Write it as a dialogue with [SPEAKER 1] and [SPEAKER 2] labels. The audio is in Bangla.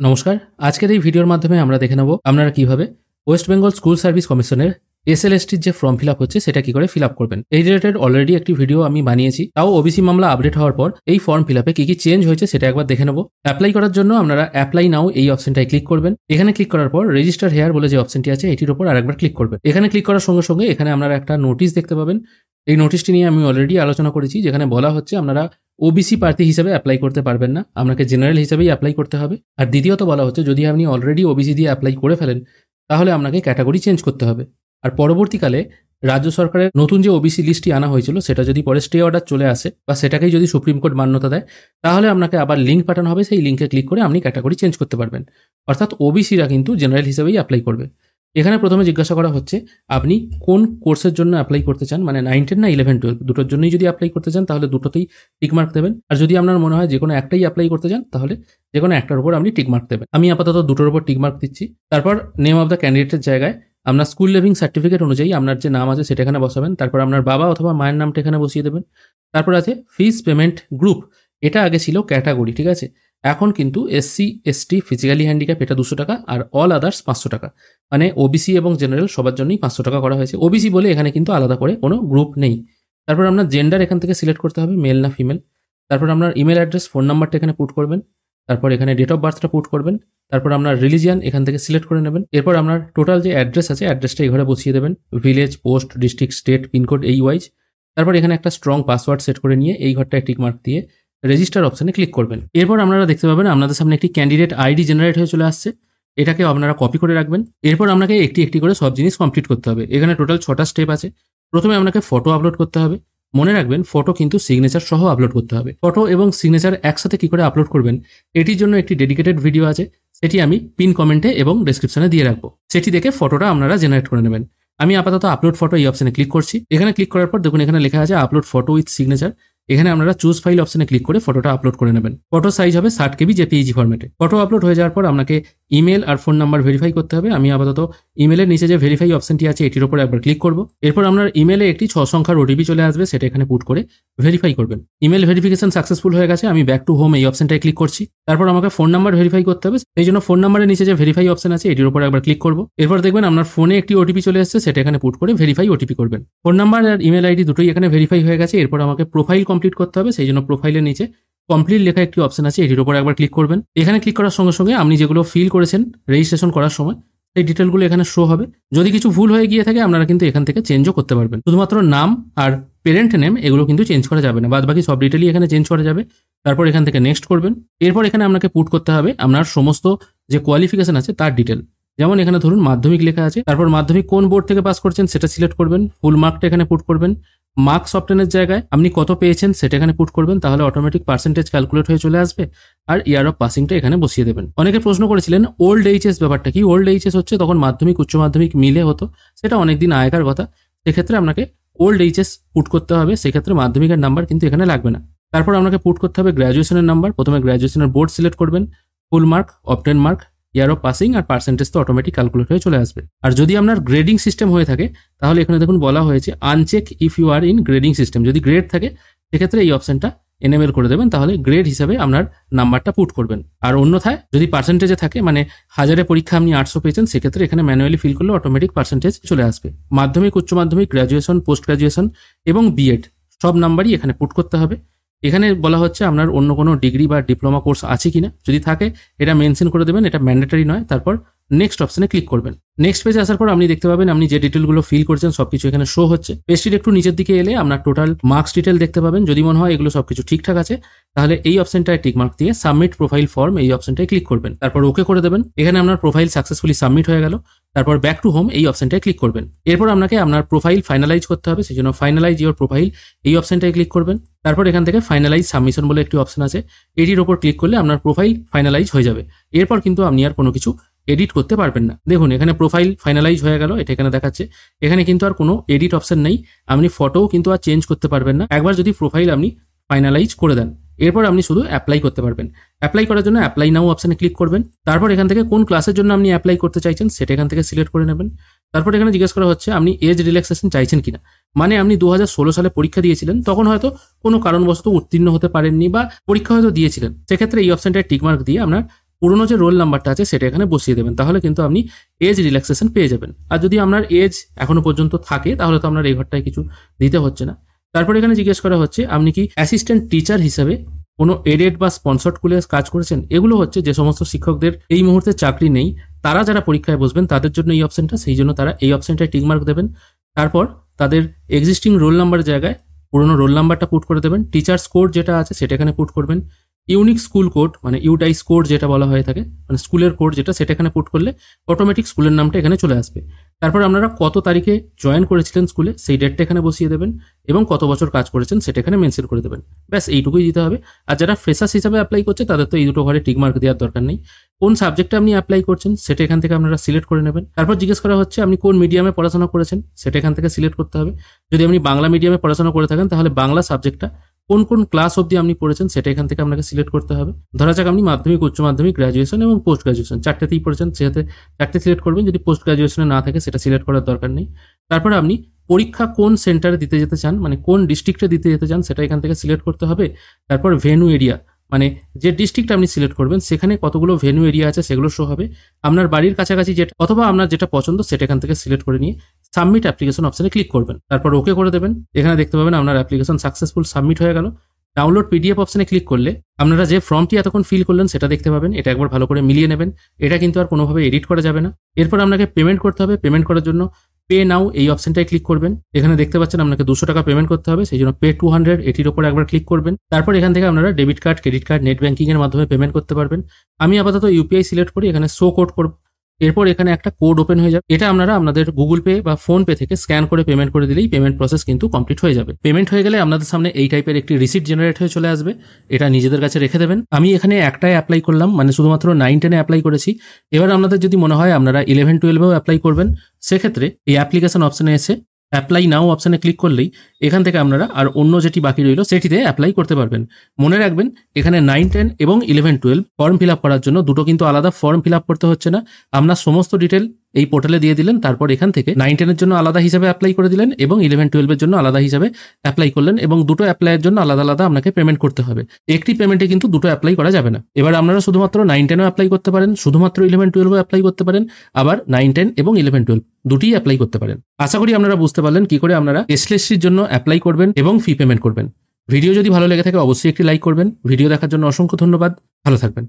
[SPEAKER 1] নমস্কার, আজকের এই ভিডিওর মাধ্যমে আমরা দেখে নেব আপনারা কিভাবে ওয়েস্ট বেঙ্গল স্কুল সার্ভিস কমিশনের এসএলএসটির যে ফর্ম ফিল আপ হচ্ছে সেটা কি করে ফিল আপ করবেন। এই রিলেটেড অলরেডি একটি ভিডিও আমি বানিয়েছি, তাও ওবিসি মামলা আপডেট হওয়ার পর এই ফর্ম ফিল আপে কি চেঞ্জ হয়েছে সেটা একবার দেখে নেব। অ্যাপ্লাই করার জন্য আপনারা অ্যাপ্লাই নাও এই অপশনটায় ক্লিক করবেন। এখানে ক্লিক করার পর রেজিস্টার হেয়ার বলে যে অপশনটি আছে এটির উপর আরেকবার ক্লিক করবেন। এখানে ক্লিক করার সঙ্গে সঙ্গে এখানে আপনারা একটা নোটিশ দেখতে পাবেন। এই নোটিশটি নিয়ে আমি অলরেডি আলোচনা করেছি, যেখানে বলা হচ্ছে আপনারা ওবিসি প্রার্থী হিসেবে অ্যাপ্লাই করতে পারবেন না, আপনাকে জেনারেল হিসেবেই অ্যাপ্লাই করতে হবে। আর দ্বিতীয়ত বলা হচ্ছে যদি আপনি অলরেডি ওবিসি দিয়ে অ্যাপ্লাই করে ফেলেন তাহলে আপনাকে ক্যাটাগরি চেঞ্জ করতে হবে। আর পরবর্তীকালে রাজ্য সরকারের নতুন যে ওবিসি লিস্টটি আনা হয়েছিল সেটা যদি পরে স্টে অর্ডার চলে আসে বা সেটাকেই যদি সুপ্রিম কোর্ট মান্যতা দেয় তাহলে আপনাকে আবার লিঙ্ক পাঠানো হবে, সেই লিঙ্কে ক্লিক করে আপনি ক্যাটাগরি চেঞ্জ করতে পারবেন। অর্থাৎ ওবিসিরা কিন্তু জেনারেল হিসেবেই অ্যাপ্লাই করবে। এখানে প্রথমে জিজ্ঞাসা করা হচ্ছে আপনি কোন কোর্সের জন্য অ্যাপ্লাই করতে চান, মানে 9, 10 না 11, 12 দুটোর জন্যই যদি অ্যাপ্লাই করতে চান তাহলে দুটোতেই টিকমার্ক দেবেন। আর যদি আপনার মনে হয় যে কোনো একটাই অ্যাপ্লাই করতে চান তাহলে যে কোনো একটার উপর আপনি টিকমার্ক দেবেন। আমি আপাতত দুটোর উপর টিকমার্ক দিচ্ছি। তারপর নেম অফ দ্য ক্যান্ডিডেটের জায়গায় আপনার স্কুল লিভিং সার্টিফিকেট অনুযায়ী আপনার যে নাম আছে সেটা এখানে বসাবেন। তারপর আপনার বাবা অথবা মায়ের নামটা এখানে বসিয়ে দেবেন। তারপর আছে ফিস পেমেন্ট গ্রুপ, এটা আগে ছিল ক্যাটাগরি, ঠিক আছে। এখন কিন্তু এসসি এসটি ফিজিক্যালি হ্যান্ডিক্যাপ এটা 200 টাকা আর অল আদার্স 500 টাকা, মানে ওবিসি এবং জেনারেল সবার জন্যই 500 টাকা করা হয়েছে। ওবিসি বলে এখানে কিন্তু আলাদা করে কোনো গ্রুপ নেই। তারপর আপনার জেন্ডার এখান থেকে সিলেক্ট করতে হবে, মেল না ফিমেল। তারপর আপনার ইমেল অ্যাড্রেস, ফোন নাম্বারটা এখানে পুট করবেন। তারপর এখানে ডেট অফ বার্থটা পুট করবেন। তারপর আপনার রিলিজিয়ান এখান থেকে সিলেক্ট করে নেবেন। এরপর আপনার টোটাল যে অ্যাড্রেস আছে অ্যাড্রেসটা এই ঘরে বসিয়ে দেবেন, village, post, district, state, pincode এই ওয়াইজ। তারপর এখানে একটা স্ট্রং পাসওয়ার্ড সেট করে নিয়ে এই ঘরটায় টিক মার্ক দিয়ে রেজিস্টার অপশনে ক্লিক করবেন। এরপর আপনারা দেখতে পাবেন আপনাদের সামনে একটি ক্যান্ডিডেট আইডি জেনারেট হয়ে চলে আসছে, এটাকে আপনারা কপি করে রাখবেন। এরপর আপনাকে একটি একটি করে সব জিনিস কমপ্লিট করতে হবে। এখানে টোটাল 6টা স্টেপ আছে। প্রথমে আপনাকে ফটো আপলোড করতে হবে। মনে রাখবেন ফটো কিন্তু সিগনেচার সহ আপলোড করতে হবে। ফটো এবং সিগনেচার একসাথে কি করে আপলোড করবেন এটির জন্য একটি ডেডিকেটেড ভিডিও আছে, সেটি আমি পিন কমেন্টে এবং ডেসক্রিপশনে দিয়ে রাখবো। সেটি দেখে ফটোটা আপনারা জেনারেট করে নেবেন। আমি আপাতত আপলোড ফটো এই অপশনে ক্লিক করছি। এখানে ক্লিক করার পর দেখুন এখানে লেখা আছে আপলোড ফটো উইথ সিগনেচার। এখানে আপনারা চুজ ফাইল অপশনে ক্লিক করে ফটোটা আপলোড করে নেবেন। ফটো সাইজ হবে 60 KB জেপিইজি ফরম্যাটে। ফটো আপলোড হয়ে যাওয়ার পর আপনাকে ইমেল আর ফোন নাম্বার ভেরিফাই করতে হবে। আমি আপাতত ইমেলের নিচে যে ভেরিফাই অপশনটি আছে এটির উপর একবার ক্লিক করব। এরপর আপনার ইমেলে একটি 6 সংখ্যার ওটিপি চলে আসবে, সেটা এখানে পুট করে ভেরিফাই করবেন। ইমেল ভেরিফিকেশন সাকসেসফুল হয়ে গেছে। আমি ব্যাক টু হোম এই অপশনটায় ক্লিক করছি। তারপর আমাকে ফোন নাম্বার ভেরিফাই করতে হবে, এই জন্য ফোন নাম্বারের নিচে যে ভেরিফাই অপশন আছে এটির উপর একবার ক্লিক করব। এরপর দেখবেন আপনার ফোনে একটি ওটিপি চলে এসেছে, সেটা এখানে পুট করে ভেরিফাই ওটিপি করবেন। ফোন নাম্বার আর ইমেল আইডি দুটোই এখানে ভেরিফাই হয়ে গেছে। এরপর আমাকে প্রোফাইল কমপ্লিট করতে হবে, সেই জন্য প্রোফাইলের নিচে কমপ্লিট লেখা একটি অপশন আছে, এটির উপর একবার ক্লিক করবেন। এখানে ক্লিক করার সঙ্গে সঙ্গে আপনি যেগুলো ফিল করেছেন রেজিস্ট্রেশন করার সময় সেই ডিটেলগুলো এখানে শো হবে। যদি কিছু ভুল হয়ে গিয়ে থাকে আপনারা কিন্তু এখান থেকে চেঞ্জও করতে পারবেন। শুধুমাত্র নাম আর পেরেন্ট নেম এগুলো কিন্তু চেঞ্জ করা যাবে না, বাদ বাকি সব ডিটেলই এখানে চেঞ্জ করা যাবে। তারপর এখান থেকে নেক্সট করবেন। এরপর এখানে আপনাকে পুট করতে হবে আপনার সমস্ত যে কোয়ালিফিকেশন আছে তার ডিটেল। যেমন এখানে ধরুন মাধ্যমিক লেখা আছে, তারপর মাধ্যমিক কোন বোর্ড থেকে পাস করছেন সেটা সিলেক্ট করবেন। ফুল মার্কটা এখানে পুট করবেন। মার্কস অফ 10 এর জায়গায় আপনি কত পেয়েছেন সেটা এখানে পুট করবেন, তাহলে অটোমেটিক পার্সেন্টেজ ক্যালকুলেট হয়ে চলে আসবে। আর ইয়ার অফ পাসিংটা এখানে বসিয়ে দেবেন। অনেকে প্রশ্ন করেছিলেন ওল্ড এইচএস ব্যাপারটা কি। ওল্ড এইচএস হচ্ছে তখন মাধ্যমিক উচ্চ মাধ্যমিক মিলে হতো, সেটা অনেকদিন আগেকার কথা। সেক্ষেত্রে আপনাকে ওল্ড এইচএস পুট করতে হবে, সেক্ষেত্রে মাধ্যমিকের নাম্বার কিন্তু এখানে লাগবে না। তারপর আপনাকে পুট করতে হবে গ্র্যাজুয়েশনের নাম্বার। প্রথমে গ্র্যাজুয়েশনের বোর্ড সিলেক্ট করবেন, full mark, of 10 mark, year of passing আর পার্সেন্টেজ তো অটোমেটিক ক্যালকুলেট হয়ে চলে আসবে। আর যদি আপনার গ্রেডিং সিস্টেম হয়ে থাকে তাহলে এখানে দেখুন বলা হয়েছে uncheck if you are in grading system. যদি গ্রেড থাকে সেক্ষেত্রে এই অপশনটা এনেবল করে দেবেন, তাহলে গ্রেড হিসাবে আপনার নাম্বারটা পুট করবেন। আর অন্যথায় যদি পার্সেন্টেজে থাকে, মানে 1000-এ পরীক্ষা আপনি 800 পেয়েছেন, সেক্ষেত্রে এখানে ম্যানুয়ালি ফিল করলে অটোমেটিক পার্সেন্টেজ চলে আসবে। মাধ্যমিক, উচ্চ মাধ্যমিক, গ্র্যাজুয়েশন, পোস্ট গ্র্যাজুয়েশন এবং বিএড সব নাম্বারই এখানে পুট করতে হবে। এখানে বলা হচ্ছে আপনার অন্য কোনো ডিগ্রি বা ডিপ্লোমা কোর্স আছে কিনা, যদি থাকে এটা মেনশন করে দেবেন, এটা ম্যান্ডেটরি নয়। তারপর নেক্সট অপশনে ক্লিক করবেন। নেক্সট পেজে আসার পর আপনি দেখতে পাবেন আপনি যে ডিটেলগুলো ফিল করছেন সবকিছু এখানে শো হচ্ছে। পেজটির একটু নিচের দিকে এলে আপনার টোটাল মার্কস ডিটেল দেখতে পাবেন। যদি মনে হয় এগুলো সবকিছু ঠিকঠাক আছে তাহলে এই অপশনটায় টিক মার্ক দিয়ে সাবমিট প্রোফাইল ফর্ম এই অপশনটায় ক্লিক করবেন। তারপর ওকে করে দেবেন। এখানে আপনার প্রোফাইল সাকসেসফুলি সাবমিট হয়ে গেল। তারপর ব্যাক টু হোম এই অপশনটায় ক্লিক করবেন। এরপর আপনাকে আপনার প্রোফাইল ফাইনালাইজ করতে হবে, সেই জন্য ফাইনালাইজ ইওর প্রোফাইল এই অপশনটায় ক্লিক করবেন। তারপর এখান থেকে ফাইনালাইজ সাবমিশন বলে একটি অপশন আছে, এটির ওপর ক্লিক করলে আপনার প্রোফাইল ফাইনালাইজ হয়ে যাবে। এরপর কিন্তু আপনি আর কোনো কিছু এডিট করতে পারবেন না। দেখুন এখানে প্রোফাইল ফাইনালাইজ হয়ে গেল, এটা এখানে দেখাচ্ছে। এখানে কিন্তু আর কোনো এডিট অপশন নেই, আপনি ফটোও কিন্তু আর চেঞ্জ করতে পারবেন না একবার যদি প্রোফাইল আপনি ফাইনালাইজ করে দেন। এরপর আপনি শুধু অ্যাপ্লাই করতে পারবেন। অ্যাপ্লাই করার জন্য অ্যাপ্লাই নাও অপশনে ক্লিক করবেন। তারপর এখান থেকে কোন ক্লাসের জন্য আপনি অ্যাপ্লাই করতে চাইছেন সেটা এখান থেকে সিলেক্ট করে নেবেন। তারপর এখানে জিজ্ঞেস করা হচ্ছে আপনি এজ রিল্যাক্সেশন চাইছেন কিনা, মানে আপনি 2016 সালে পরীক্ষা দিয়েছিলেন, তখন হয়তো কোনো কারণবশত উত্তীর্ণ হতে পারেননি বা পরীক্ষা হয়তো দিয়েছিলেন, সেক্ষেত্রে এই অপশনটায় টিকমার্ক দিয়ে আপনার পুরনো যে রোল নাম্বারটা আছে সেটা এখানে বসিয়ে দেবেন, তাহলে কিন্তু আপনি এজ রিল্যাক্সেশন পেয়ে যাবেন। আর যদি আপনার এজ এখনো পর্যন্ত থাকে তাহলে তো আপনার এই ঘরটায় কিছু দিতে হচ্ছে না। তারপর এখানে জিজ্ঞেস করা হচ্ছে আপনি কি অ্যাসিস্ট্যান্ট টিচার হিসাবে কোনো এডেড বা স্পন্সর্ড স্কুলে কাজ করেছেন। এগুলো হচ্ছে যে সমস্ত শিক্ষকদের এই মুহূর্তে চাকরি নেই, তারা যারা পরীক্ষায় বসবেন তাদের জন্য এই অপশনটা, সেই জন্য তারা এই অপশনটায় টিকমার্ক দেবেন। তারপর তাদের এক্সিস্টিং রোল নাম্বার জায়গায় পুরোনো রোল নাম্বারটা পুট করে দেবেন। টিচার্স কোড যেটা আছে সেটা এখানে পুট করবেন। ইউনিক স্কুল কোড মানে ইউটাইস কোড যেটা বলা হয়ে থাকে, মানে স্কুলের কোড যেটা, সেটা এখানে পুট করলে অটোমেটিক স্কুলের নামটা এখানে চলে আসবে। তারপর আপনারা কত তারিখে জয়েন করেছিলেন স্কুলে সেই ডেটটা এখানে বসিয়ে দেবেন এবং কত বছর কাজ করেছেন সেটা এখানে মেনশন করে দেবেন। ব্যাস এইটুকুই দিতে হবে। আর যারা ফ্রেশার্স হিসাবে অ্যাপ্লাই করছে তাদের তো এই দুটো ঘরে টিকমার্ক দেওয়ার দরকার নেই। কোন সাবজেক্টে আপনি অ্যাপ্লাই করছেন সেটা এখান থেকে আপনারা সিলেক্ট করে নেবেন। তারপর জিজ্ঞেস করা হচ্ছে আপনি কোন মিডিয়ামে পড়াশোনা করেছেন সেটা এখান থেকে সিলেক্ট করতে হবে। যদি আপনি বাংলা মিডিয়ামে পড়াশোনা করে থাকেন তাহলে বাংলা সাবজেক্টটা কোন কোন ক্লাস অবধি আপনি পড়েছেন সেটা এখান থেকে আপনাকে সিলেক্ট করতে হবে। ধরা যাক আপনি মাধ্যমিক, উচ্চ মাধ্যমিক, গ্র্যাজুয়েশন এবং পোস্ট গ্র্যাজুয়েশন চারটেতেই পড়েছেন, সেক্ষেত্রে চারটে সিলেক্ট করবেন। যদি পোস্ট গ্র্যাজুয়েশনে না থাকে সেটা সিলেক্ট করার দরকার নেই। তারপরে আপনি পরীক্ষা কোন সেন্টারে দিতে যেতে চান, মানে কোন ডিস্ট্রিক্টে দিতে যেতে চান সেটা এখান থেকে সিলেক্ট করতে হবে। তারপর ভেন্যু এরিয়া, মানে যে ডিস্ট্রিক্ট আপনি সিলেক্ট করবেন সেখানে কতগুলো ভেন্যু এরিয়া আছে সেগুলো শো হবে। আপনার বাড়ির কাছাকাছি যেটা অথবা আপনার যেটা পছন্দ সেটা এখান থেকে সিলেক্ট করে নিয়ে সাবমিট অ্যাপ্লিকেশন অপশনে ক্লিক করবেন। তারপর ওকে করে দেবেন। এখানে দেখতে পাবেন আপনার অ্যাপ্লিকেশন সাকসেসফুল সাবমিট হয়ে গেল। ডাউনলোড পিডিএফ অপশনে ক্লিক করলে আপনারা যে ফর্মটি এতক্ষণ ফিল করলেন সেটা দেখতে পাবেন। এটা একবার ভালো করে মিলিয়ে নেবেন, এটা কিন্তু আর কোনোভাবে এডিট করা যাবে না। এরপর আপনাকে পেমেন্ট করতে হবে। পেমেন্ট করার জন্য পে নাও এই অপশনটায় ক্লিক করবেন। এখানে দেখতে পাচ্ছেন আপনাকে 200 টাকা পেমেন্ট করতে হবে, সেই জন্য পে 200 এটির ওপর একবার ক্লিক করবেন। তারপর এখান থেকে আপনারা debit card, credit card, net banking এর মাধ্যমে পেমেন্ট করতে পারবেন। আমি আপাতত ইউপিআই সিলেক্ট করি, এখানে শো কোড করব। এরপর এখানে একটা কোড ওপেন হয়ে যাবে, এটা আপনারা আপনাদের গুগল পে বা ফোন পে থেকে স্ক্যান করে পেমেন্ট করে দিলেই পেমেন্ট প্রসেস কিন্তু কমপ্লিট হয়ে যাবে। পেমেন্ট হয়ে গেলে আপনাদের সামনে এই টাইপের একটি রিসিট জেনারেট হয়ে চলে আসবে, এটা নিজেদের কাছে রেখে দেবেন। আমি এখানে একটাই অ্যাপ্লাই করলাম, মানে শুধুমাত্র 9-10 অ্যাপ্লাই করেছি। এবার আপনাদের যদি মনে হয় আপনারা 11-12এও অ্যাপ্লাই করবেন, সেক্ষেত্রে এই অ্যাপ্লিকেশন অপশনে এসে অ্যাপ্লাই নাও অপশনে ক্লিক করলেই এখান থেকে আপনারা আর অন্য যেটি বাকি রইল সেটিতে অ্যাপ্লাই করতে পারবেন। মনে রাখবেন এখানে 9-10 এবং 11-12 ফর্ম ফিল আপ করার জন্য দুটো কিন্তু আলাদা ফর্ম ফিল আপ করতে হচ্ছে না। আপনার সমস্ত ডিটেল এই পোর্টালে দিয়ে দিলেন, তারপর এখান থেকে 9-10 এর জন্য আলাদা হিসাবে অ্যাপ্লাই করে দিলেন এবং 11-12 এর জন্য আলাদা হিসাবে অ্যাপ্লাই করলেন, এবং দুটো অ্যাপ্লাইয়ের জন্য আলাদা আলাদা আপনাকে পেমেন্ট করতে হবে। একটি পেমেন্টে কিন্তু দুটো অ্যাপ্লাই করা যাবে না। এবার আপনারা শুধুমাত্র 9-10ও অ্যাপ্লাই করতে পারেন, শুধুমাত্র 11-12ও অ্যাপ্লাই করতে পারেন, আবার 9-10 এবং 11-12 দুটিই অ্যাপ্লাই করতে পারেন। আশা করি আপনারা বুঝতে পারলেন কি করে আপনারা এসএলএসটির জন্য অ্যাপ্লাই করবেন এবং ফি পেমেন্ট করবেন। ভিডিও যদি ভালো লেগে থাকে অবশ্যই একটি লাইক করবেন। ভিডিও দেখার জন্য অসংখ্য ধন্যবাদ। ভালো থাকবেন।